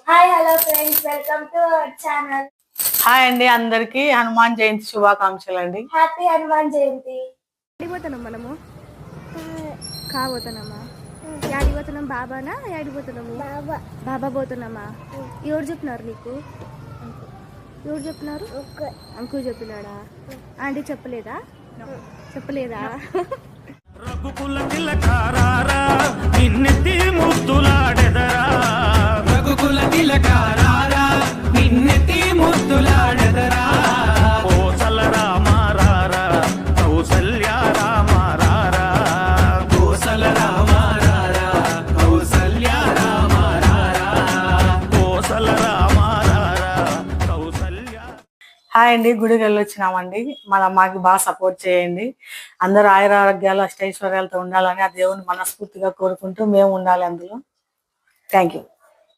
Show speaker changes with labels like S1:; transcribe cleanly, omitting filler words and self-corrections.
S1: Hi hello friends, welcome to our channel.
S2: Hi అండి, అందరికి హనుమాన్ జయంతి శుభాకాంక్షలు అండి.
S1: హ్యాపీ హనుమాన్ జయంతి.
S3: యాడిపోతున్నాం మనము కాబోతున్నామా? యాడిపోతున్నాం? బాబానా యాడిపోతున్నాము? బాబా పోతున్నామా? ఎవరు చెప్తున్నారు నీకు? ఎవరు చెప్తున్నారు? అంకుల్ చెప్పినాడా? ఆంటీ చెప్పలేదా? చెప్పలేదా?
S4: రఘుకుల తిలకారారా నిన్నెత్తి ముద్దులాడెదరా, రఘుకుల తిలకారారా నిన్నెత్తి ముద్దులాడెదరా, కోసల రామారారా కౌసల్య రామారారా, కోసల రామారారా కౌసల్య రామారారా, కోసల రామారారా కౌసల్య.
S2: హాయ్ అండి, గుడికి వెళ్ళొచ్చినామండి. మాకు బాగా సపోర్ట్ చేయండి. అందరూ ఆయురారోగ్యాలు అష్టైశ్వర్యాలతో ఉండాలని ఆ దేవుని మనస్ఫూర్తిగా కోరుకుంటూ మేము ఉండాలి అందులో. Thank you.